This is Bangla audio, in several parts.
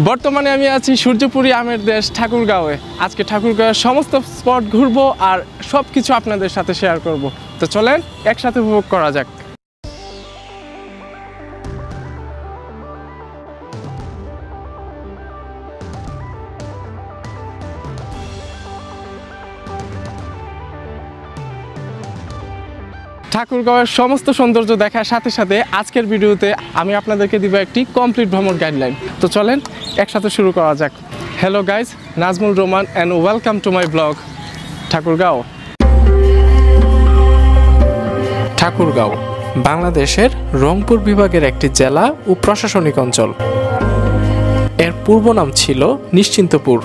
বর্তমানে আমি আছি সূর্যপুরী আমের দেশ ঠাকুরগাঁওয়ে। আজকে ঠাকুরগাঁওয়ের সমস্ত স্পট ঘুরবো আর সব কিছু আপনাদের সাথে শেয়ার করব। তো চলেন একসাথে উপভোগ করা যাক। ঠাকুরগাঁওয়ের সমস্ত সৌন্দর্য দেখার সাথে সাথে আজকের ভিডিওতে আমি আপনাদেরকে দিব একটি কমপ্লিট ভ্রমণ গাইডলাইন। তো চলেন একসাথে শুরু করা যাক। Hello guys, Nazmul Rahman and welcome to my blog Thakurgaon. Thakurgaon বাংলাদেশের রংপুর বিভাগের একটি জেলা ও প্রশাসনিক অঞ্চল। এর পূর্ব নাম ছিল নিশ্চিন্তপুর।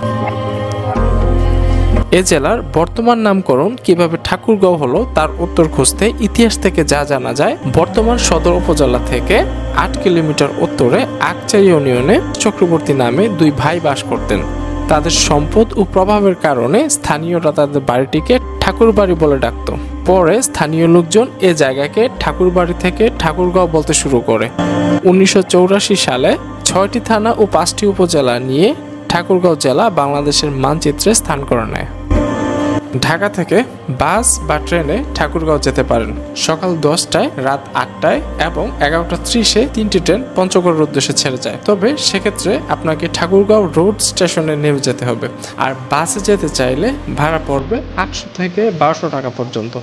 এ জেলার বর্তমান নামকরণ কিভাবে ঠাকুরগাঁও হলো তার উত্তর খুঁজতে ইতিহাস থেকে যা জানা যায়, বর্তমান সদর উপজেলা থেকে 8 কিলোমিটার উত্তরে আকচাই ইউনিয়নে চক্রবর্তী নামে দুই ভাই বাস করতেন। তাদের সম্পদ ও প্রভাবের কারণে স্থানীয়রা তাদের বাড়িটিকে ঠাকুরবাড়ি বলে ডাকত। পরে স্থানীয় লোকজন এ জায়গাকে ঠাকুরবাড়ি থেকে ঠাকুরগাঁও বলতে শুরু করে। 1984 সালে 6টি থানা ও 5টি উপজেলা নিয়ে ঠাকুরগাঁও জেলা বাংলাদেশের মানচিত্রে স্থান করে নেয়। ঢাকা থেকে বাস বা ট্রেনে ঠাকুরগাঁও যেতে পারেন সকাল 10টায়, রাত 8টায় এবং 11:30-এ 3টি ট্রেন পঞ্চগড়ের উদ্দেশ্যে ছেড়ে যায়। তবে সেক্ষেত্রে আপনাকে ঠাকুরগাঁও রোড স্টেশনে নেমে যেতে হবে। আর বাসে যেতে চাইলে ভাড়া পড়বে 800 থেকে 1200 টাকা পর্যন্ত।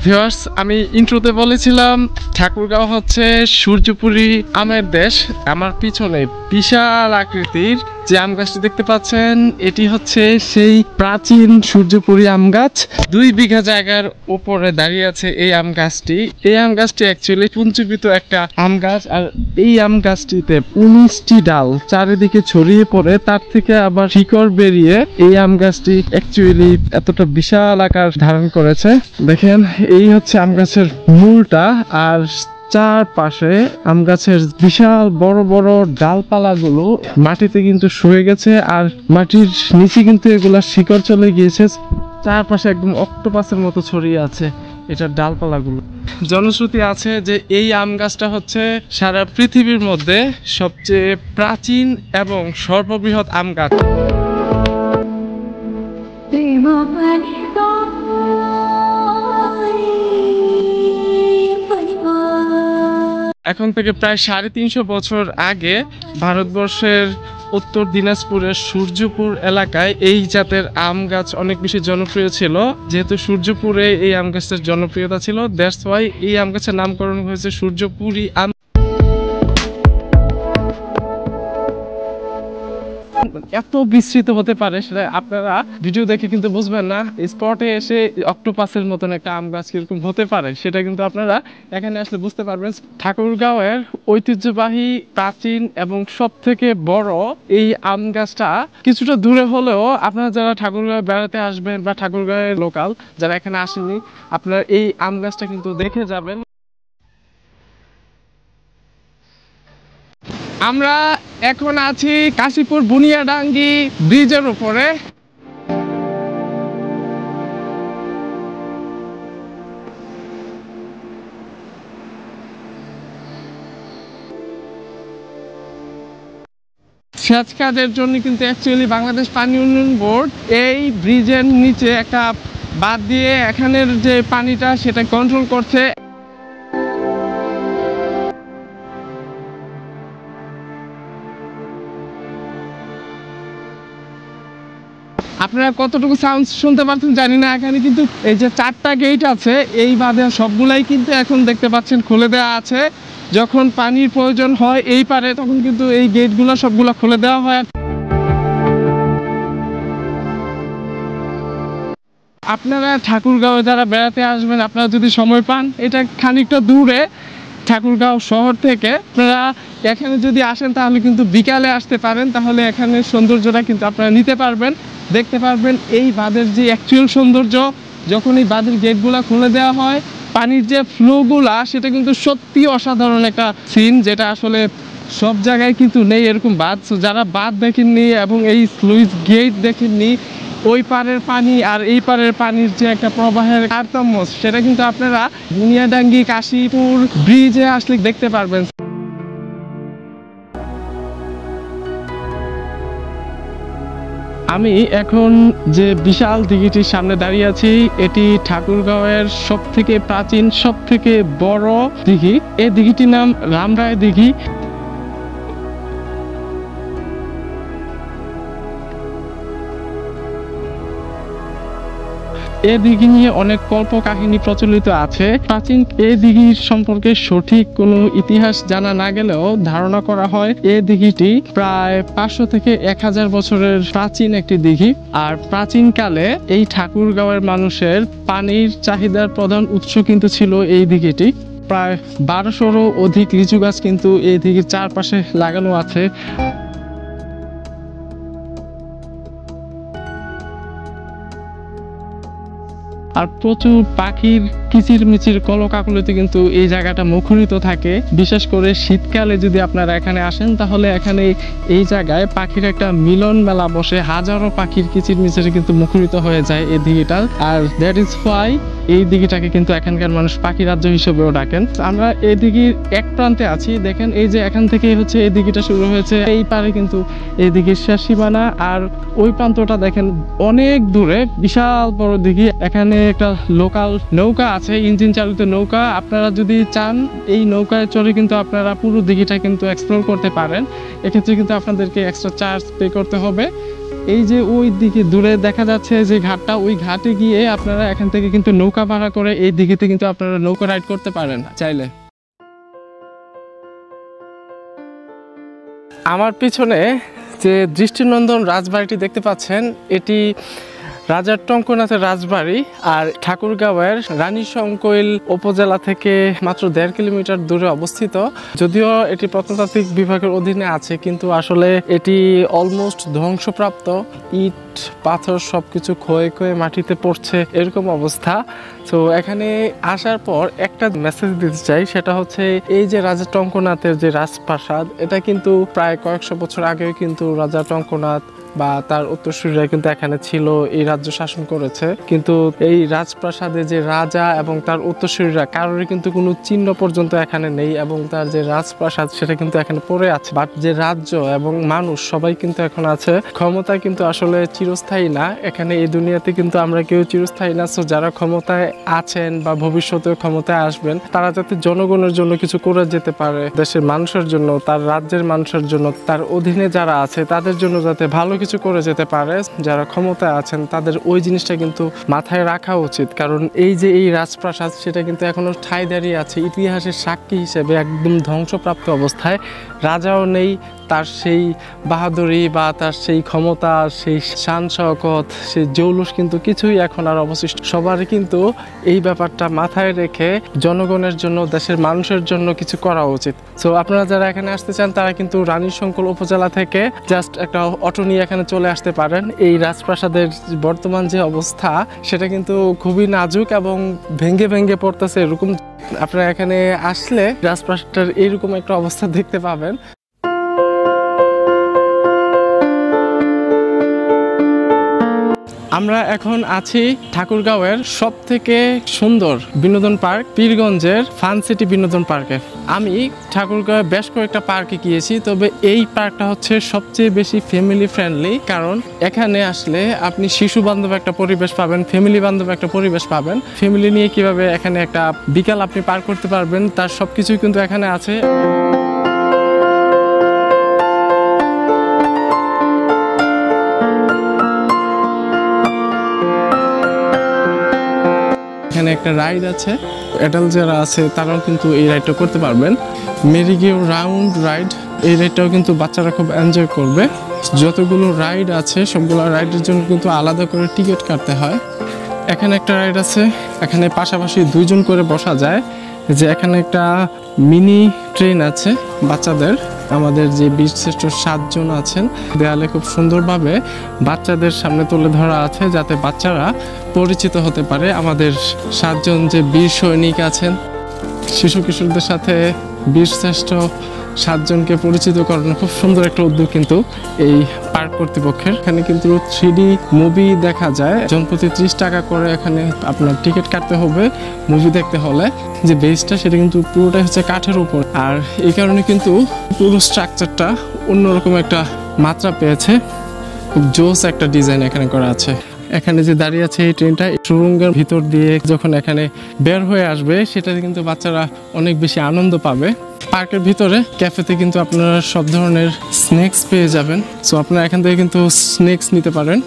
ভিউয়ার্স, আমি ইন্ট্রোতে বলেছিলাম ঠাকুরগাঁও হচ্ছে সূর্যপুরী আমের দেশ। আমার পিছনে বিশাল আকৃতির যে আম গাছটি দেখতে পাচ্ছেন, এটি হচ্ছে সেই প্রাচীন সূর্যপুরী আম গাছ। 2 বিঘা জায়গার উপরে দাঁড়িয়ে আছে এই আম গাছটি। এই আম গাছটি অ্যাকচুয়ালি পুঞ্জীবিত একটা আম গাছ। আর এই আম গাছটিতে 19টি ডাল চারিদিকে ছড়িয়ে পড়ে, তার থেকে আবার শিকড় বেরিয়ে এই আম গাছটি অ্যাকচুয়ালি এতটা বিশাল আকার ধারণ করেছে। দেখেন, এই হচ্ছে আম গাছের মূলটা, আর চারপাশে আম গাছের বিশাল বড় বড় ডালপালাগুলো মাটিতে কিন্তু সয়ে গেছে, আর মাটির নিচে কিন্তু এগুলা শিকড় চলে গিয়েছে। চারপাশে একদম অক্টোপাসের মতো ছড়িয়ে আছে এটার ডালপালাগুলো। জনশ্রুতি আছে যে এই আম গাছটা হচ্ছে সারা পৃথিবীর মধ্যে সবচেয়ে প্রাচীন এবং সর্ববৃহৎ আম গাছ। এখন থেকে প্রায় 350 বছর আগে ভারতবর্ষের উত্তর দিনাজপুরের সূর্যপুর এলাকায় এই জাতের আম গাছ অনেক বেশি জনপ্রিয় ছিল। যেহেতু সূর্যপুরে এই আম গাছের জনপ্রিয়তা ছিল, দ্যাটস ওয়াই এই আম গাছের নামকরণ হয়েছে সূর্যপুরী আম। এত বিস্তৃত হতে পারে সেটা আপনারা ভিডিও দেখে কিন্তু বুঝবেন না। স্পটে এসে অক্টোপাসের মতন একটা আম গাছ কিরকম হতে পারে সেটা কিন্তু আপনারা এখানে আসলে বুঝতে পারবেন। ঠাকুরগাঁওয়ের ঐতিহ্যবাহী প্রাচীন এবং সব থেকে বড় এই আম গাছটা কিছুটা দূরে হলেও আপনারা যারা ঠাকুরগাঁও বেড়াতে আসবেন বা ঠাকুরগাঁওয়ের লোকাল যারা এখানে আসেননি, আপনারা এই আম গাছটা কিন্তু দেখে যাবেন। আমরা এখন আছি কাশীপুর বুনিয়াডাঙ্গি ব্রিজের উপরে। সেচ কাজের জন্য কিন্তু অ্যাকচুয়ালি বাংলাদেশ পানি উন্নয়ন বোর্ড এই ব্রিজের নিচে একটা বাঁধ দিয়ে এখানের যে পানিটা সেটা কন্ট্রোল করছে। আপনারা কতটুকু সাউন্ড শুনতে পাচ্ছেন জানি না। এখানে কিন্তু এই যে 4টা গেট আছে, এই বাঁধে সবগুলাই কিন্তু এখন দেখতে পাচ্ছেন খুলে দেওয়া আছে। যখন পানির প্রয়োজন হয় এই পারে, তখন কিন্তু এই গেটগুলো সবগুলো খুলে দেওয়া হয়। আপনারা ঠাকুরগাঁও যারা বেড়াতে আসবেন, আপনারা যদি সময় পান, এটা খানিকটা দূরে ঠাকুরগাঁও শহর থেকে। আপনারা এখানে যদি আসেন তাহলে কিন্তু বিকালে আসতে পারেন, তাহলে এখানে সৌন্দর্যটা কিন্তু আপনারা নিতে পারবেন, দেখতে পারবেন এই বাঁধের যে অ্যাকচুয়াল সৌন্দর্য। যখন এই বাঁধের গেটগুলা খুলে দেওয়া হয়, পানির যে ফ্লোগুলা সেটা কিন্তু সত্যি অসাধারণ একটা সিন, যেটা আসলে সব জায়গায় কিন্তু নেই এরকম বাঁধ। যারা বাঁধ দেখেননি এবং এই স্লুইস গেট দেখেননি, ওই পারের পানি আর এই পারের পানির যে একটা প্রবাহের তারতম্য, সেটা কিন্তু আপনারা বুনিয়াডাঙ্গি কাশীপুর ব্রিজে আসলে দেখতে পারবেন। আমি এখন যে বিশাল দিঘিটির সামনে দাঁড়িয়ে আছি, এটি ঠাকুরগাঁওয়ের সব থেকে প্রাচীন, সব থেকে বড় দিঘি। এই দিঘিটির নাম রামরায় দিঘি। এই দিঘি নিয়ে অনেক কল্প কাহিনী প্রচলিত আছে। প্রাচীন এই দিঘির সম্পর্কে সঠিক কোনো ইতিহাস জানা না গেলেও ধারণা করা হয় এই দিঘিটি প্রায় 500 থেকে 1000 বছরের প্রাচীন একটি দিঘি। আর প্রাচীনকালে এই ঠাকুরগাঁওয়ের মানুষের পানির চাহিদার প্রধান উৎস কিন্তু ছিল এই দিঘিটি। প্রায় 1200-রও অধিক লিচু গাছ কিন্তু এই দিঘির চারপাশে লাগানো আছে। আর প্রচুর পাখির কিচিরমিচির কলকাকলিতে কিন্তু এই জায়গাটা মুখরিত থাকে। বিশেষ করে শীতকালে যদি আপনারা এখানে আসেন, তাহলে এখানে এই জায়গায় পাখির একটা মিলন মেলা বসে। হাজারো পাখির কিচিরমিচিরে কিন্তু মুখরিত হয়ে যায় এই দিঘিটা। আর দ্যাট ইজ ওয়াই এই দিঘিটাকে কিন্তু এখানকার মানুষ পাখি রাজ্য হিসেবেও ডাকেন। আমরা এই দিঘির এক প্রান্তে আছি, দেখেন এই যে এখান থেকে হচ্ছে এই দিঘিটা শুরু হয়েছে, এই পারে কিন্তু এই দিঘির শেষ সীমানা। আর ওই প্রান্তটা দেখেন অনেক দূরে, বিশাল বড় দিঘি। এখানে একটা লোকাল নৌকা আছে, ইঞ্জিন চালিত নৌকা। আপনারা যদি চান এই নৌকায় চড়ে কিন্তু আপনারা পুরো দিঘিটা কিন্তু এক্সপ্লোর করতে পারেন। এক্ষেত্রে কিন্তু আপনাদেরকে এক্সট্রা চার্জ পে করতে হবে। এই যে ওই দিকে দূরে দেখা যাচ্ছে যে ঘাটটা, ওই ঘাটে গিয়ে আপনারা এখান থেকে কিন্তু নৌকা ভাড়া করে এই দিঘিতে কিন্তু আপনারা নৌকা রাইড করতে পারেন চাইলে। আমার পিছনে যে দৃষ্টিনন্দন রাজবাড়িটি দেখতে পাচ্ছেন, এটি রাজা টঙ্কনাথের রাজবাড়ি। আর ঠাকুরগাঁওয়ের রানীশংকৈল উপজেলা থেকে মাত্র 1.5 কিলোমিটার দূরে অবস্থিত। যদিও এটি প্রত্নতাত্ত্বিক বিভাগের অধীনে আছে, কিন্তু আসলে এটি অলমোস্ট ধ্বংসপ্রাপ্ত। ইট পাথর সবকিছু ক্ষয়ে ক্ষয়ে মাটিতে পড়ছে, এরকম অবস্থা। তো এখানে আসার পর একটা মেসেজ দিতে চাই, সেটা হচ্ছে এই যে রাজা টঙ্কনাথের যে রাজপ্রাসাদ, এটা কিন্তু প্রায় কয়েকশো বছর আগে কিন্তু রাজা টঙ্কনাথ বা তার উত্তরসূরিরা কিন্তু এখানে ছিল, এই রাজ্য শাসন করেছে। কিন্তু এই রাজপ্রাসাদে যে রাজা এবং তার উত্তরসূরিরা কারোরই কিন্তু কোনো চিহ্ন পর্যন্ত এখানে নেই, এবং তার যে রাজপ্রাসাদ সেটা কিন্তু এখানে পড়ে আছে। বাট যে রাজ্য এবং মানুষ সবাই কিন্তু এখন আছে। ক্ষমতা কিন্তু আসলে চিরস্থায়ী না, এখানে এই দুনিয়াতে কিন্তু আমরা কেউ চিরস্থায়ী না। সো যারা ক্ষমতায় আছেন বা ভবিষ্যতে ক্ষমতায় আসবেন, তারা যাতে জনগণের জন্য কিছু করে যেতে পারে, দেশের মানুষের জন্য, তার রাজ্যের মানুষের জন্য, তার অধীনে যারা আছে তাদের জন্য যাতে ভালো কিছু করে যেতে পারে, যারা ক্ষমতায় আছেন তাদের ওই জিনিসটা কিন্তু মাথায় রাখা উচিত। কারণ এই যে এই রাজপ্রাসাদ, সেটা কিন্তু এখনো ঠাঁই দাঁড়িয়ে আছে ইতিহাসের সাক্ষী হিসেবে, একদম ধ্বংসপ্রাপ্ত অবস্থায়। রাজাও নেই, তার সেই বাহাদুরি বা তার সেই ক্ষমতা, সেই শান শওকত, সেই জৌলুস কিন্তু কিছুই এখন আর অবশিষ্ট। সবারই কিন্তু এই ব্যাপারটা মাথায় রেখে জনগণের জন্য, দেশের মানুষের জন্য কিছু করা উচিত। সো আপনারা যারা এখানে আসতে চান, তারা কিন্তু রানীশংকৈল উপজেলা থেকে জাস্ট একটা অটো নিয়ে এখানে চলে আসতে পারেন। এই রাজপ্রাসাদের বর্তমান যে অবস্থা, সেটা কিন্তু খুবই নাজুক এবং ভেঙে ভেঙে পড়তেছে এরকম। আপনারা এখানে আসলে রাজপ্রাসাদটার এইরকম একটা অবস্থা দেখতে পাবেন। আমরা এখন আছি ঠাকুরগাঁওয়ের সব থেকে সুন্দর বিনোদন পার্ক পীরগঞ্জের ফান সিটি বিনোদন পার্কে। আমি ঠাকুরগাঁওয়ে বেশ কয়েকটা পার্কে গিয়েছি, তবে এই পার্কটা হচ্ছে সবচেয়ে বেশি ফ্যামিলি ফ্রেন্ডলি। কারণ এখানে আসলে আপনি শিশু বান্ধব একটা পরিবেশ পাবেন, ফ্যামিলি বান্ধব একটা পরিবেশ পাবেন। ফ্যামিলি নিয়ে কিভাবে এখানে একটা বিকাল আপনি পার করতে পারবেন, তার সবকিছুই কিন্তু এখানে আছে। এখানে একটা রাইড আছে, অ্যাডাল্ট যারা আছে তারাও কিন্তু এই রাইডটা করতে পারবেন। মেরিগো রাউন্ড রাইড, এই রাইডটাও কিন্তু বাচ্চারা খুব এনজয় করবে। যতগুলো রাইড আছে সবগুলো রাইডের জন্য কিন্তু আলাদা করে টিকিট কাটতে হয়। এখানে একটা রাইড আছে, এখানে পাশাপাশি 2 জন করে বসা যায়। যে এখানে একটা মিনি ট্রেন আছে বাচ্চাদের। আমাদের যে বীরশ্রেষ্ঠ 7 জন আছেন, দেয়ালে খুব সুন্দরভাবে বাচ্চাদের সামনে তুলে ধরা আছে, যাতে বাচ্চারা পরিচিত হতে পারে আমাদের 7 জন যে বীর সৈনিক আছেন। শিশু কিশোরদের সাথে বীরশ্রেষ্ঠ 7 জনকে পরিচিত করানো খুব সুন্দর একটা উদ্যোগ কিন্তু এই পার্ক কর্তৃপক্ষের। এখানে কিন্তু 3D মুভি দেখা যায়, জনপ্রতি 30 টাকা করে এখানে আপনার টিকিট কাটতে হবে মুভি দেখতে হলে। যে বেসটা সেটা কিন্তু পুরোটাই হচ্ছে কাঠের উপর, আর এই কারণে কিন্তু পুরো স্ট্রাকচারটা অন্যরকম একটা মাত্রা পেয়েছে। খুব জোস একটা ডিজাইন এখানে করা আছে। এখানে যে দাঁড়িয়ে আছে এই ট্রেনটা সুড়ঙ্গের ভিতর দিয়ে যখন এখানে বের হয়ে আসবে সেটাতে কিন্তু বাচ্চারা অনেক বেশি আনন্দ পাবে। পার্কের ভিতরে ক্যাফেতে কিন্তু আপনারা সব ধরনের স্ন্যাক্স পেয়ে যাবেন, সো আপনারা এখান থেকে কিন্তু স্ন্যাক্স নিতে পারেন।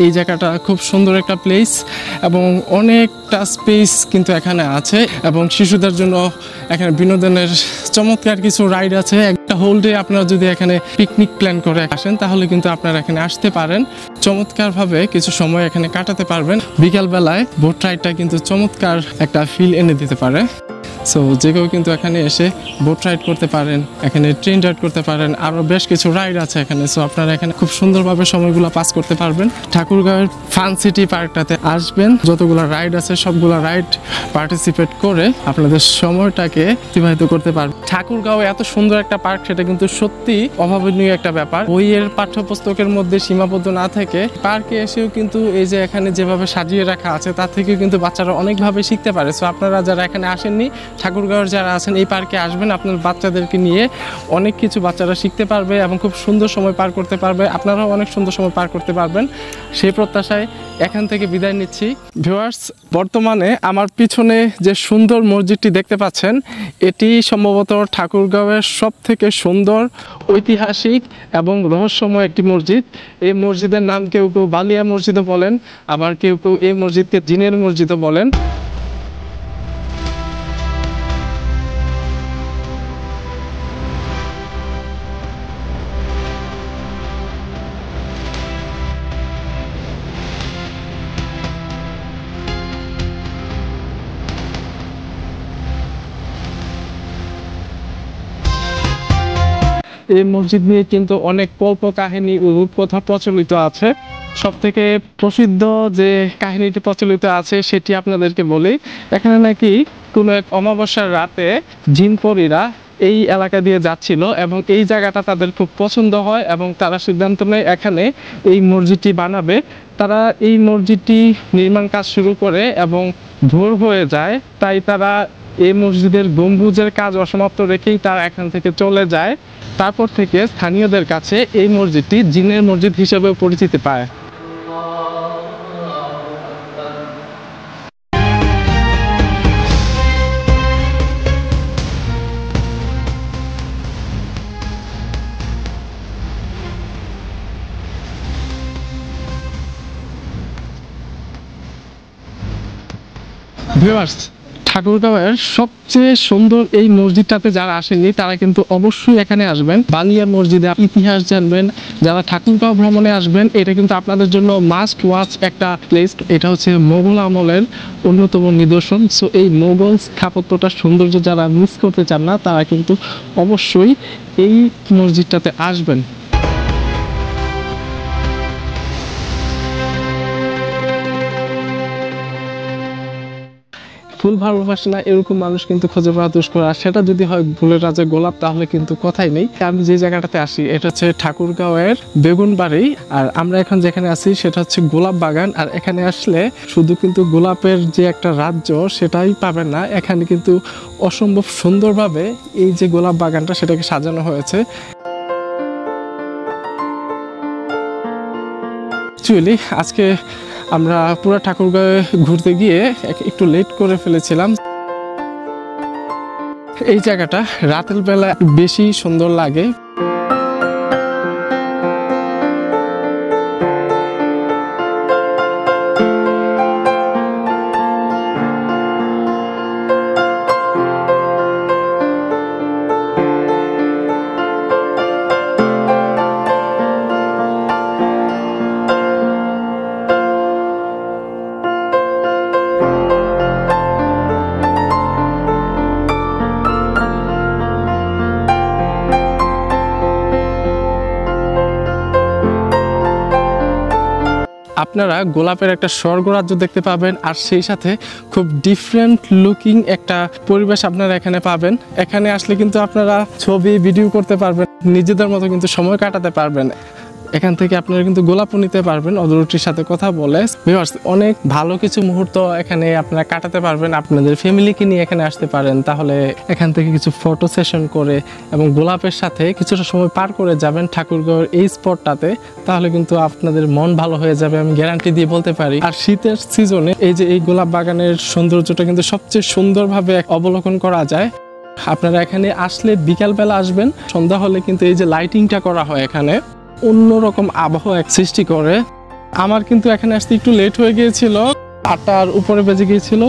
এই জায়গাটা খুব সুন্দর একটা প্লেস এবং অনেকটা স্পেস কিন্তু এখানে আছে, এবং শিশুদের জন্য এখানে বিনোদনের চমৎকার কিছু রাইড আছে। একটা হোল ডে আপনারা যদি এখানে পিকনিক প্ল্যান করে আসেন তাহলে কিন্তু আপনারা এখানে আসতে পারেন, চমৎকারভাবে কিছু সময় এখানে কাটাতে পারবেন। বিকালবেলায় বোট রাইডটা কিন্তু চমৎকার একটা ফিল এনে দিতে পারে। সো যে কেউ কিন্তু এখানে এসে বোট রাইড করতে পারেন, এখানে ট্রেন রাইড করতে পারেন, আরও বেশ কিছু রাইড আছে এখানে। সো আপনারা এখানে খুব সুন্দরভাবে সময়গুলো পাস করতে পারবেন। ঠাকুরগাঁওয়ের ফান সিটি পার্কটাতে আসবেন, যতগুলো রাইড আছে সবগুলো রাইড পার্টিসিপেট করে আপনাদের সময়টাকে অতিবাহিত করতে পারবেন। ঠাকুরগাঁও এত সুন্দর একটা পার্ক, সেটা কিন্তু সত্যি অভাবনীয় একটা ব্যাপার। বইয়ের পাঠ্যপুস্তকের মধ্যে সীমাবদ্ধ না থেকে পার্কে এসেও কিন্তু এই যে এখানে যেভাবে সাজিয়ে রাখা আছে তার থেকেও কিন্তু বাচ্চারা অনেকভাবে শিখতে পারে। সো আপনারা যারা এখানে আসেননি, ঠাকুরগাঁওয়ের যারা আছেন এই পার্কে আসবেন, আপনার বাচ্চাদেরকে নিয়ে অনেক কিছু বাচ্চারা শিখতে পারবে এবং খুব সুন্দর সময় পার করতে পারবে। আপনারাও অনেক সুন্দর সময় পার করতে পারবেন, সেই প্রত্যাশায় এখান থেকে বিদায় নিচ্ছি। ভিউয়ার্স, বর্তমানে আমার পিছনে যে সুন্দর মসজিদটি দেখতে পাচ্ছেন, এটি সম্ভবত ঠাকুরগাঁওয়ের সব থেকে সুন্দর, ঐতিহাসিক এবং রহস্যময় একটি মসজিদ। এই মসজিদের নাম কেউ কেউ বালিয়া মসজিদও বলেন, আবার কেউ কেউ এই মসজিদকে জিনের মসজিদও বলেন। এই মসজিদ নিয়ে কিন্তু অনেক কল্প কাহিনী ও রূপকথা প্রচলিত আছে। সব থেকে প্রসিদ্ধ যে কাহিনীটি প্রচলিত আছে সেটি আপনাদেরকে বলি। এখানে নাকি কোনো এক অমাবস্যার রাতে জিনপরীরা এই এলাকা দিয়ে যাচ্ছিল এবং এই জায়গাটা তাদের খুব পছন্দ হয় এবং তারা সিদ্ধান্ত নেয় এখানে এই মসজিদটি বানাবে। তারা এই মসজিদটি নির্মাণ কাজ শুরু করে এবং ভোর হয়ে যায়, তাই তারা এই মসজিদের গম্বুজের কাজ অসমাপ্ত রেখেই তারা এখান থেকে চলে যায়। তারপর থেকে স্থানীয়দের কাছে এই মসজিদটি জিনের মসজিদ হিসেবে পরিচিতি পায়। ভিউয়ার্স, ঠাকুরগাঁওয়ের সবচেয়ে সুন্দর এই মসজিদটাতে যারা আসেননি তারা কিন্তু অবশ্যই এখানে আসবেন। বালিয়া মসজিদে ইতিহাস জানবেন। যারা ঠাকুরগাঁও ভ্রমণে আসবেন, এটা কিন্তু আপনাদের জন্য মাস্ট ওয়াচ একটা প্লেস। এটা হচ্ছে মোগল আমলের অন্যতম নিদর্শন। সো এই মোগল স্থাপত্যটার সৌন্দর্য যারা মিস করতে চান না, তারা কিন্তু অবশ্যই এই মসজিদটাতে আসবেন। ফুল ভালোবাসে না এরকম মানুষ কিন্তু খুঁজে পাওয়া দুষ্কর, আর সেটা যদি হয় ফুলের রাজা গোলাপ, তাহলে কিন্তু কথাই নেই। আমি যে জায়গাটাতে আসি এটা হচ্ছে ঠাকুরগাঁওয়ের বেগুনবাড়ি, আর আমরা এখন যেখানে আছি সেটা হচ্ছে গোলাপ বাগান। আর এখানে আসলে শুধু কিন্তু গোলাপের যে একটা রাজ্য সেটাই পাবেন না, এখানে কিন্তু অসম্ভব সুন্দরভাবে এই যে গোলাপ বাগানটা সেটাকে সাজানো হয়েছে। অ্যাকচুয়ালি আজকে আমরা পুরো ঠাকুরগাঁও ঘুরতে গিয়ে একটু লেট করে ফেলেছিলাম। এই জায়গাটা রাতের বেলা বেশি সুন্দর লাগে। আপনারা গোলাপের একটা স্বর্গরাজ্য দেখতে পাবেন, আর সেই সাথে খুব ডিফারেন্ট লুকিং একটা পরিবেশ আপনারা এখানে পাবেন। এখানে আসলে কিন্তু আপনারা ছবি ভিডিও করতে পারবেন, নিজেদের মতো কিন্তু সময় কাটাতে পারবেন। এখান থেকে আপনারা কিন্তু গোলাপও নিতে পারবেন অদূরটির সাথে কথা বলে। ভিউয়ার্স, অনেক ভালো কিছু মুহূর্ত এখানে আপনারা কাটাতে পারবেন। আপনাদের ফ্যামিলিকে নিয়ে এখানে আসতে পারেন, তাহলে এখান থেকে কিছু ফটো সেশন করে এবং গোলাপের সাথে কিছুটা সময় পার করে যাবেন ঠাকুরগাঁওয়ের এই স্পটটাতে, তাহলে কিন্তু আপনাদের মন ভালো হয়ে যাবে, আমি গ্যারান্টি দিয়ে বলতে পারি। আর শীতের সিজনে এই যে এই গোলাপ বাগানের সৌন্দর্যটা কিন্তু সবচেয়ে সুন্দরভাবে অবলোকন করা যায়। আপনারা এখানে আসলে বিকালবেলা আসবেন, সন্ধ্যা হলে কিন্তু এই যে লাইটিংটা করা হয় এখানে অন্যরকম আবহাওয়া সৃষ্টি করে। আমার কিন্তু এখানে আসতে একটু লেট হয়ে গিয়েছিল, 8টার উপরে বেজে গিয়েছিল।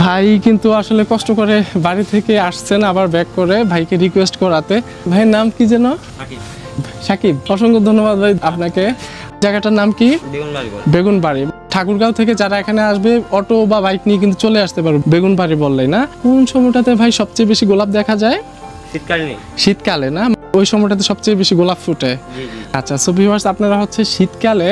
ভাই কিন্তু আসলে কষ্ট করে বাড়ি থেকে আসছেন আবার ব্যাক করে, ভাইকে রিকোয়েস্ট করাতে। ভাইয়ের নাম কি যেন? সাকিব। অসংখ্য ধন্যবাদ ভাই আপনাকে। জায়গাটার নাম কি? বেগুনবাড়ি। ঠাকুরগাঁও থেকে যারা এখানে আসবে অটো বা বাইক নিয়ে কিন্তু চলে আসতে পারবে বেগুনবাড়ি বললেই না। কোন সময়টাতে ভাই সবচেয়ে বেশি গোলাপ দেখা যায়? শীতকালে না? ওই সময়টাতে সবচেয়ে বেশি গোলাপ ফুটে। আচ্ছা, সো ভিউয়ার্স, আপনারা হচ্ছে শীতকালে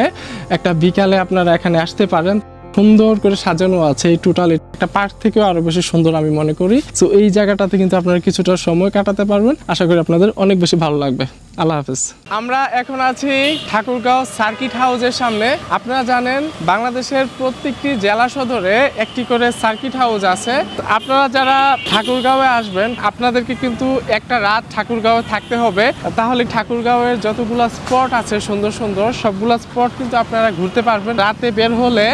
একটা বিকালে আপনারা এখানে আসতে পারেন। সুন্দর করে সাজানো আছে এই টোটাল, একটা পার্ক থেকেও আরো বেশি সুন্দর আমি মনে করি। সো এই জায়গাটাতে কিন্তু আপনারা কিছুটা সময় কাটাতে পারবেন, আশা করি আপনাদের অনেক বেশি ভালো লাগবে। আল্লাহ হাফেজ। আমরা এখন আছি ঠাকুরগাঁও সার্কিট হাউসের সামনে। আপনারা জানেন বাংলাদেশের প্রত্যেকটি জেলা সদরে একটি করে সার্কিট হাউস আছে। আপনারা যারা ঠাকুরগাঁওয়ে আসবেন আপনাদেরকে কিন্তু একটা রাত ঠাকুরগাঁওয়ে থাকতে হবে, তাহলে ঠাকুরগাঁওয়ের যতগুলো স্পট আছে সুন্দর সুন্দর সবগুলো স্পট কিন্তু আপনারা ঘুরতে পারবেন। রাতে বের হলে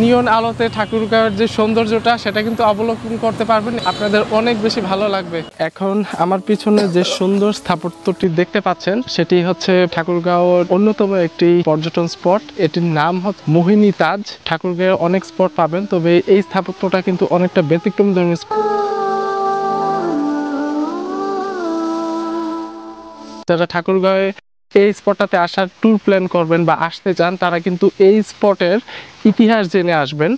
নিয়ন আলোতে ঠাকুরগাঁওয়ের যে সৌন্দর্যটা সেটা কিন্তু অবলোকন করতে পারবেন, আপনাদের অনেক বেশি ভালো লাগবে। এখন আমার পিছনে যে সুন্দর স্থাপত্যটি দেখতে পাচ্ছেন সেটি হচ্ছে ঠাকুরগাঁওর অন্যতম একটি পর্যটন স্পট। এটির নাম হচ্ছে মোহিনী তাজ। ঠাকুরগাঁওয়ে অনেক স্পট পাবেন, তবে এই স্থাপত্যটা কিন্তু অনেকটা ব্যতিক্রম ধরনের। যারা ঠাকুরগাঁওয়ে এই স্পটটাতে আসার ট্যুর প্ল্যান করবেন বা আসতে চান তারা কিন্তু এই স্পটের ইতিহাস জেনে আসবেন।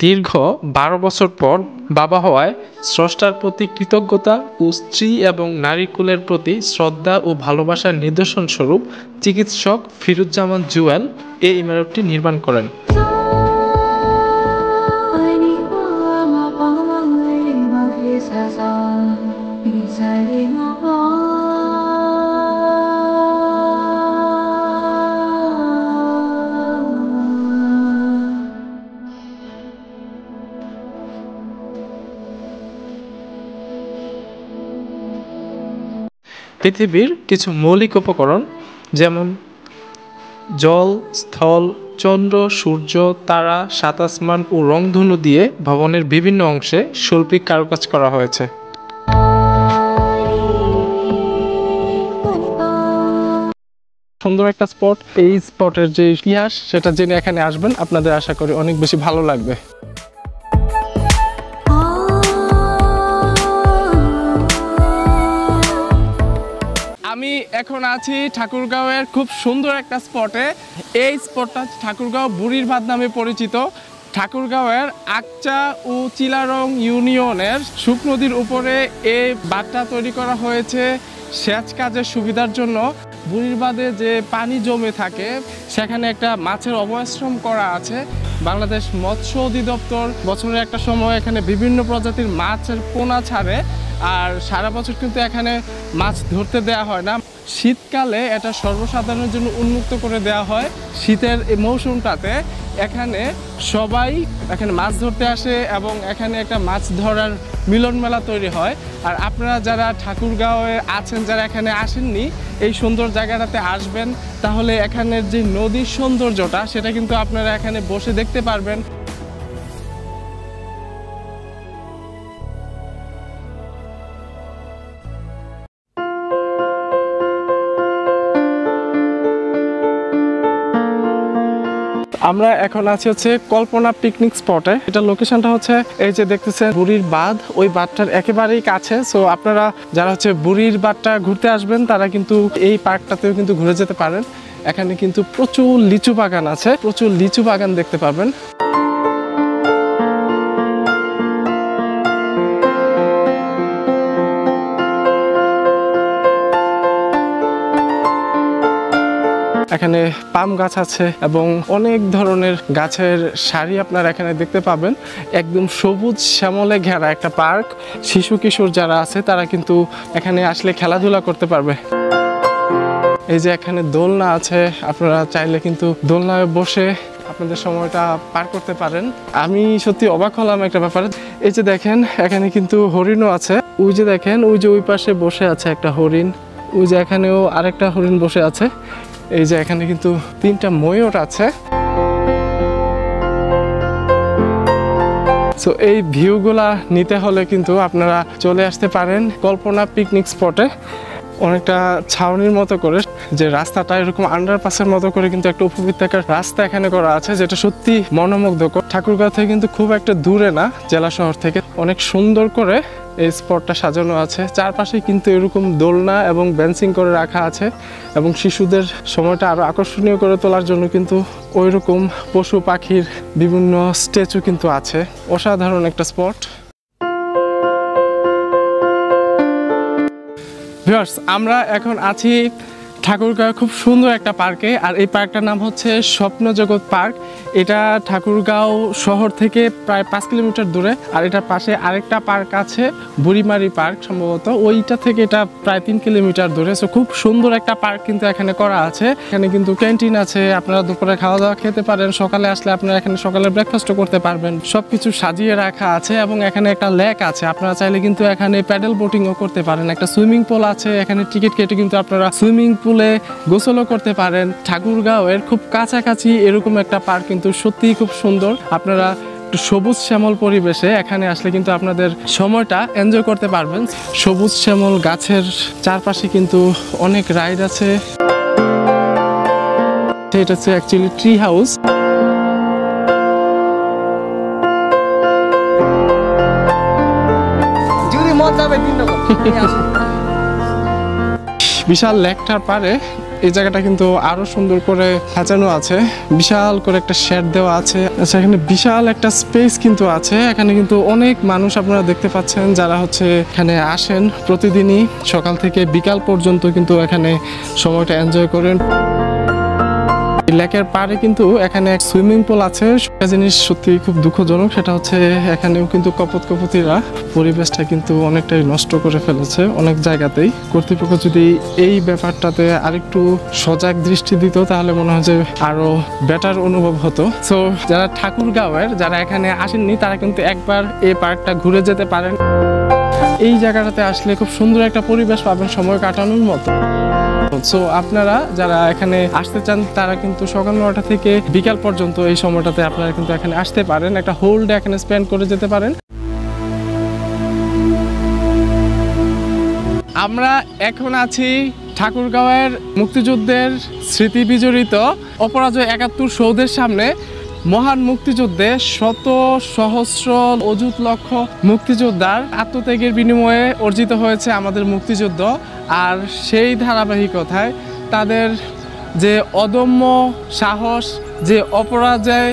দীর্ঘ 12 বছর পর বাবা হওয়ায় স্রষ্টার প্রতি কৃতজ্ঞতা ও স্ত্রী এবং নারী কুলের প্রতি শ্রদ্ধা ও ভালোবাসার নিদর্শন স্বরূপ চিকিৎসক ফিরুজ্জামান জুয়েল এই ইমারতটি নির্মাণ করেন। পৃথিবীর কিছু মৌলিক উপকরণ যেমন জল, স্থল, চন্দ্র, সূর্য, তারা, সাত আসমান ও রংধনু দিয়ে ভবনের বিভিন্ন অংশে শৈল্পিক কারুকাজ করা হয়েছে। সুন্দর একটা স্পট। এই স্পটের যে ইতিহাস সেটা জেনে এখানে আসবেন, আপনাদের আশা করি অনেক বেশি ভালো লাগবে। আমি এখন আছি ঠাকুরগাঁওয়ের খুব সুন্দর একটা স্পটে। এই স্পটটা ঠাকুরগাঁও বুড়ির বাঁধ নামে পরিচিত। ঠাকুরগাঁওয়ের আকচা ও চিলারং ইউনিয়নের শুক নদীর উপরে এই বাঁধটা তৈরি করা হয়েছে সেচ কাজের সুবিধার জন্য। বুড়ির বাঁধে যে পানি জমে থাকে সেখানে একটা মাছের অবস্থান করা আছে। বাংলাদেশ মৎস্য অধিদপ্তর বছরের একটা সময় এখানে বিভিন্ন প্রজাতির মাছের পোনা ছাড়ে, আর সারা বছর কিন্তু এখানে মাছ ধরতে দেয়া হয় না। শীতকালে এটা সর্বসাধারণের জন্য উন্মুক্ত করে দেওয়া হয়। শীতের এই মৌসুমটাতে এখানে সবাই এখানে মাছ ধরতে আসে এবং এখানে একটা মাছ ধরার মিলন মেলা তৈরি হয়। আর আপনারা যারা ঠাকুরগাঁওয়ে আছেন, যারা এখানে আসেননি, এই সুন্দর জায়গাটাতে আসবেন, তাহলে এখানের যে নদীর সৌন্দর্যটা সেটা কিন্তু আপনারা এখানে বসে দেখতে পারবেন। আমরা এখন আছি হচ্ছে কল্পনা পিকনিক স্পটে। এটা লোকেশনটা হচ্ছে এই যে দেখতেছেন বুড়ির বাঁধ, ওই বাঁধটার একেবারেই কাছে। সো আপনারা যারা হচ্ছে বুড়ির বাঁধটা ঘুরতে আসবেন তারা কিন্তু এই পার্কটাতেও কিন্তু ঘুরে যেতে পারেন। এখানে কিন্তু প্রচুর লিচু বাগান আছে, প্রচুর লিচু বাগান দেখতে পাবেন। এখানে পাম গাছ আছে এবং অনেক ধরনের গাছের সারি আপনারা এখানে দেখতে পাবেন। একদম সবুজ শ্যামলে ঘেরা একটা পার্ক। শিশু কিশোর যারা আছে তারা কিন্তু এখানে আসলে খেলাধুলা করতে পারবে। এই যে এখানে দোলনা আছে, আপনারা চাইলে কিন্তু দোলনায় বসে আপনাদের সময়টা পার করতে পারেন। আমি সত্যি অবাক হলাম একটা ব্যাপারে। এই যে দেখেন এখানে কিন্তু হরিণও আছে। ওই যে দেখেন ওই যে ওই পাশে বসে আছে একটা হরিণ, ওই যে এখানেও আরেকটা হরিণ বসে আছে। এই যে এখানে কিন্তু 3টা ময়ূর আছে। সো এই ভিউগুলা নিতে হলে কিন্তু আপনারা চলে আসতে পারেন কল্পনা পিকনিক স্পটে। অনেকটা ছাউনির মতো করে যে রাস্তাটা এরকম আন্ডারপাসের মতো করে কিন্তু একটা উপবৃত্তাকার রাস্তা এখানে করা আছে, যেটা সত্যি মনোমুগ্ধকর। ঠাকুরগাঁও থেকে কিন্তু খুব একটা দূরে না, জেলা শহর থেকে। অনেক সুন্দর করে এই স্পটটা সাজানো আছে। চারপাশে কিন্তু এরকম দোলনা এবং বেঞ্চিং করে রাখা আছে এবং শিশুদের সময়টা আরো আকর্ষণীয় করে তোলার জন্য কিন্তু ওইরকম পশু পাখির বিভিন্ন স্ট্যাচু কিন্তু আছে। অসাধারণ একটা স্পট। ভিউয়ার্স, আমরা এখন আছি ঠাকুরগাঁও খুব সুন্দর একটা পার্কে, আর এই পার্কটার নাম হচ্ছে স্বপ্নজগৎ পার্ক। এটা ঠাকুরগাঁও শহর থেকে প্রায় 5 কিলোমিটার দূরে। আর এটার পাশে আরেকটা পার্ক আছে, বুড়িমারি পার্ক সম্ভবত, ওইটা থেকে এটা প্রায় 3 কিলোমিটার দূরে। সো খুব সুন্দর একটা পার্ক কিন্তু এখানে করা আছে। এখানে কিন্তু ক্যান্টিন আছে, আপনারা দুপুরে খাওয়া দাওয়া খেতে পারেন। সকালে আসলে আপনারা এখানে সকালে ব্রেকফাস্টও করতে পারবেন। সবকিছু সাজিয়ে রাখা আছে এবং এখানে একটা লেক আছে। আপনারা চাইলে কিন্তু এখানে প্যাডেল বোটিংও করতে পারেন। একটা সুইমিং পুল আছে, এখানে টিকিট কেটে কিন্তু আপনারা সুইমিং পুলে গোসলও করতে পারেন। ঠাকুরগাঁওয়ের খুব কাছাকাছি এরকম একটা পার্ক কিন্তু সত্যিই খুব সুন্দর। আপনারা একটু সবুজ শ্যামল পরিবেশে এখানে আসলে কিন্তু আপনাদের সময়টা এনজয় করতে পারবেন। সবুজ শ্যামল গাছের চারপাশে কিন্তু অনেক রাইড আছে। এটা হচ্ছে অ্যাকচুয়ালি ট্রি হাউস। বিশাল লেকটার পারে এই জায়গাটা কিন্তু আরো সুন্দর করে সাজানো আছে। বিশাল করে একটা শেড দেওয়া আছে। আচ্ছা, এখানে বিশাল একটা স্পেস কিন্তু আছে। এখানে কিন্তু অনেক মানুষ আপনারা দেখতে পাচ্ছেন যারা হচ্ছে এখানে আসেন প্রতিদিনই সকাল থেকে বিকাল পর্যন্ত কিন্তু এখানে সময়টা এনজয় করেন। লেকের পাড়ে কিন্তু এখানে এক সুইমিং পুল আছে। একটা জিনিস সত্যি খুব দুঃখজনক, সেটা হচ্ছে এখানেও কিন্তু কপোতরা পরিবেশটা কিন্তু অনেকটাই নষ্ট করে ফেলেছে অনেক জায়গাতেই। কর্তৃপক্ষ যদি এই ব্যাপারটাতে আরেকটু সজাগ দৃষ্টি দিত তাহলে মনে হয় যে আরো বেটার অনুভব হতো। সো যারা ঠাকুরগাঁওয়ের যারা এখানে আসেননি তারা কিন্তু একবার এই পার্কটা ঘুরে যেতে পারেন। এই জায়গাটাতে আসলে খুব সুন্দর একটা পরিবেশ পাবেন সময় কাটানোর মতো। সো আপনারা যারা এখানে আসতে চান তারা কিন্তু সকাল 9টা থেকে বিকাল পর্যন্ত এই সময়টাতে আপনারা কিন্তু এখানে আসতে পারেন। একটা হোল ডে এখানে স্পেন্ড করে যেতে পারেন। আমরা এখন আছি ঠাকুরগাঁওয়ের মুক্তিযুদ্ধের স্মৃতি বিজড়িত অপরাজয় 71 সৌধের সামনে। মহান মুক্তিযুদ্ধে শত সহস্র অযুত লক্ষ মুক্তিযোদ্ধার আত্মত্যাগের বিনিময়ে অর্জিত হয়েছে আমাদের মুক্তিযুদ্ধ। আর সেই ধারাবাহিকতায় তাদের যে অদম্য সাহস, যে অপরাজয়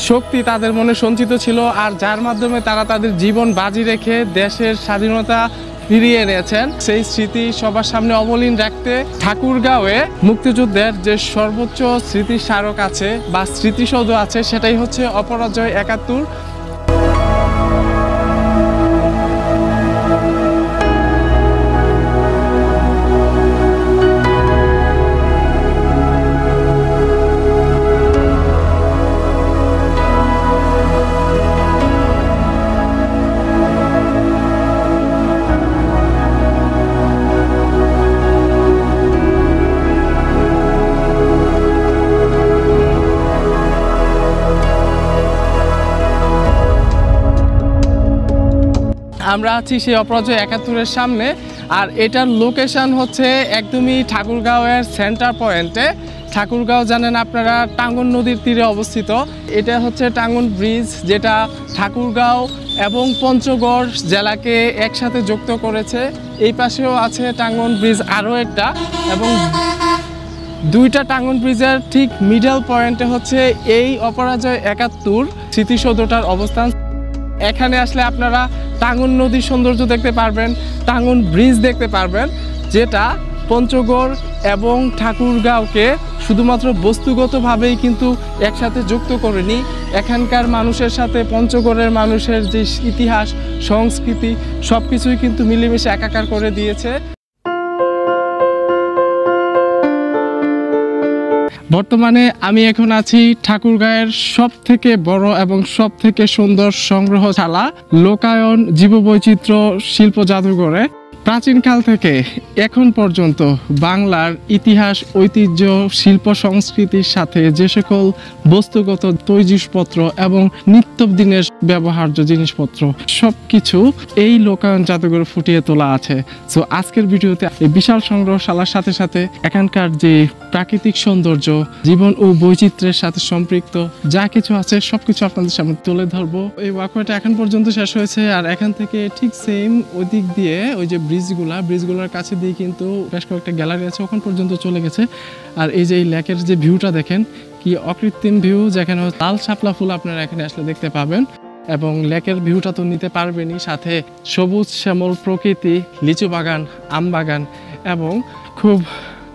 শক্তি তাদের মনে সঞ্চিত ছিল, আর যার মাধ্যমে তারা তাদের জীবন বাজি রেখে দেশের স্বাধীনতা ফিরিয়ে এনেছেন, সেই স্মৃতি সবার সামনে অমলিন রাখতে ঠাকুরগাঁওয়ে মুক্তিযুদ্ধের যে সর্বোচ্চ স্মৃতি স্মারক আছে বা স্মৃতিসৌধ আছে সেটাই হচ্ছে অপরাজয় 71। আমরা আছি সেই অপরাজয় 71-এর সামনে, আর এটার লোকেশন হচ্ছে একদমই ঠাকুরগাঁওয়ের সেন্টার পয়েন্টে। ঠাকুরগাঁও জানেন আপনারা টাঙ্গন নদীর তীরে অবস্থিত। এটা হচ্ছে টাঙ্গন ব্রিজ, যেটা ঠাকুরগাঁও এবং পঞ্চগড় জেলাকে একসাথে যুক্ত করেছে। এই পাশেও আছে টাঙ্গন ব্রিজ আরও একটা, এবং দুইটা টাঙ্গন ব্রিজের ঠিক মিডল পয়েন্টে হচ্ছে এই অপরাজয় 71 স্মৃতিসৌধটার অবস্থান। এখানে আসলে আপনারা টাঙ্গন নদীর সৌন্দর্য দেখতে পারবেন, টাঙ্গন ব্রিজ দেখতে পারবেন, যেটা পঞ্চগড় এবং ঠাকুরগাঁওকে শুধুমাত্র বস্তুগতভাবেই কিন্তু একসাথে যুক্ত করেনি, এখানকার মানুষের সাথে পঞ্চগড়ের মানুষের যে ইতিহাস সংস্কৃতি সব কিছুই কিন্তু মিলেমিশে একাকার করে দিয়েছে। বর্তমানে আমি এখন আছি ঠাকুরগাঁয়ের সব থেকে বড় এবং সব থেকে সুন্দর সংগ্রহশালা লোকায়ন জীববৈচিত্র্য শিল্প জাদুঘরে। প্রাচীনকাল থেকে এখন পর্যন্ত বাংলার ইতিহাস ঐতিহ্য শিল্প সংস্কৃতির সাথে যে সকল বস্তুগত তৈজসপত্র এবং নিত্যদিনের ব্যবহার্য জিনিসপত্র সবকিছু এই লোকায়ন জাদুঘরে ফুটিয়ে তোলা আছে। সো আজকের ভিডিওতে এই বিশাল সংগ্রহশালার সাথে সাথে এখানকার যে প্রাকৃতিক সৌন্দর্য জীবন ও বৈচিত্র্যের সাথে সম্পৃক্ত যা কিছু আছে সবকিছু আপনাদের সামনে তুলে ধরবো। এই ওয়াকওয়েটা এখন পর্যন্ত শেষ হয়েছে, আর এখান থেকে ঠিক সেম ওই দিক দিয়ে ওই যে ব্রিজগুলোর কাছে দিয়ে কিন্তু বেশ কয়েকটা গ্যালারি আছে, ওখান পর্যন্ত চলে গেছে। আর এই যে এই লেকের যে ভিউটা দেখেন কি অকৃত্রিম ভিউ, যেখানে লাল শাপলা ফুল আপনারা এখানে আসলে দেখতে পাবেন। এবং লেকের ভিউটা তো নিতে পারবেনই, সাথে সবুজ শ্যামল প্রকৃতি, লিচু বাগান, আম বাগান এবং খুব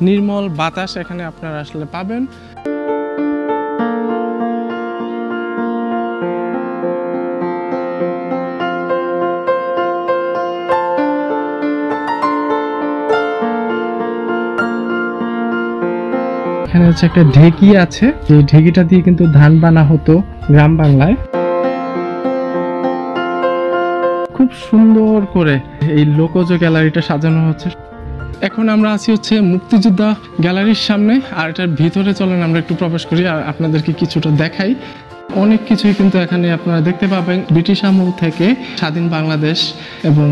নির্মল বাতাস এখানে আপনারা আসলে পাবেন। এখানে হচ্ছে একটা ঢেকি আছে, যে ঢেকিটা দিয়ে কিন্তু ধান বানা হতো গ্রাম বাংলায়। খুব সুন্দর করে এই লোকজ গ্যালারিটা সাজানো হচ্ছে। এখন আমরা আছি হচ্ছে মুক্তিযোদ্ধা গ্যালারির সামনে, আর এটার ভিতরে চলেন আমরা একটু প্রবেশ করি আর আপনাদেরকে কিছুটা দেখাই। অনেক কিছুই কিন্তু এখানে আপনারা দেখতে পাবেন ব্রিটিশ আমল থেকে স্বাধীন বাংলাদেশ এবং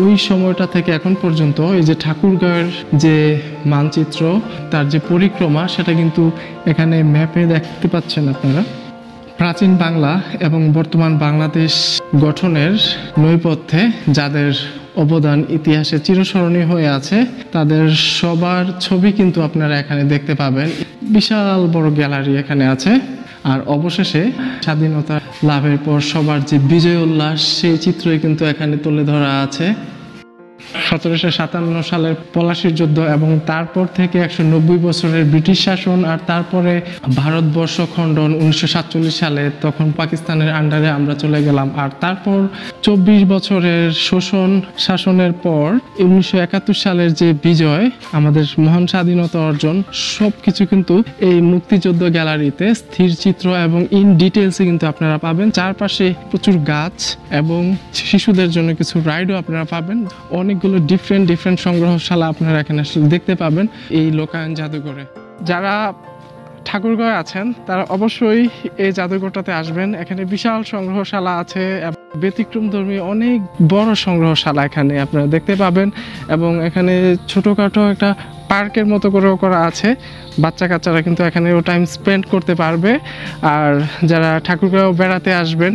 ওই সময়টা থেকে এখন পর্যন্ত এই যে ঠাকুরগাঁওয়ের যে মানচিত্র তার যে পরিক্রমা সেটা কিন্তু এখানে ম্যাপে দেখতে পাচ্ছেন আপনারা। প্রাচীন বাংলা এবং বর্তমান বাংলাদেশ গঠনের নৈপথ্যে যাদের অবদান ইতিহাসে চিরস্মরণীয় হয়ে আছে তাদের সবার ছবি কিন্তু আপনারা এখানে দেখতে পাবেন। বিশাল বড় গ্যালারি এখানে আছে। আর অবশেষে স্বাধীনতা লাভের পর সবার যে বিজয় উল্লাস সেই চিত্রই কিন্তু এখানে তুলে ধরা আছে। 1757 সালের পলাশীর যুদ্ধ এবং তারপর থেকে 190 বছরের ব্রিটিশ শাসন, আর তারপরে ভারতবর্ষ খণ্ডন 1947 সালে, তখন পাকিস্তানের আন্ডারে আমরা চলে গেলাম। আর তারপর 24 বছরের শোষণ শাসনের পর 1971 সালের যে বিজয়, আমাদের মহান স্বাধীনতা অর্জন, সব কিছু কিন্তু এই মুক্তিযুদ্ধ গ্যালারিতে স্থির চিত্র এবং ইন ডিটেলসে কিন্তু আপনারা পাবেন। চারপাশে প্রচুর গাছ এবং শিশুদের জন্য কিছু রাইডও আপনারা পাবেন। অনেকগুলো ডিফারেন্ট সংগ্রহশালা আপনারা এখানে আসলে দেখতে পাবেন এই লোকায়ন জাদুঘরে। যারা ঠাকুরগাঁও আছেন তারা অবশ্যই এই জাদুঘরটাতে আসবেন। এখানে বিশাল সংগ্রহশালা আছে, ব্যতিক্রমধর্মী অনেক বড় সংগ্রহশালা এখানে আপনারা দেখতে পাবেন। এবং এখানে ছোটোখাটো একটা পার্কের মতো করেও করা আছে, বাচ্চা কাচ্চারা কিন্তু এখানেও টাইম স্পেন্ড করতে পারবে। আর যারা ঠাকুরগাঁও বেড়াতে আসবেন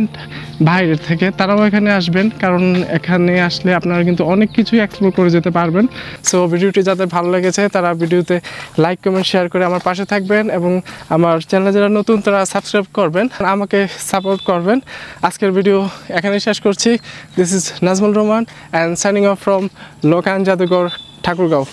বাইরের থেকে তারাও এখানে আসবেন, কারণ এখানে আসলে আপনারা কিন্তু অনেক কিছুই এক্সপ্লোর করে যেতে পারবেন। সো ভিডিওটি যাদের ভালো লেগেছে তারা ভিডিওতে লাইক কমেন্ট শেয়ার করে আমার পাশে থাকবেন এবং আমার চ্যানেলে যারা নতুন তারা সাবস্ক্রাইব করবেন, আমাকে সাপোর্ট করবেন। আজকের ভিডিও এখানেই শেষ করছি। This is Nazmul Rahman and signing off from Lokayan Jadughar Thakurgaon.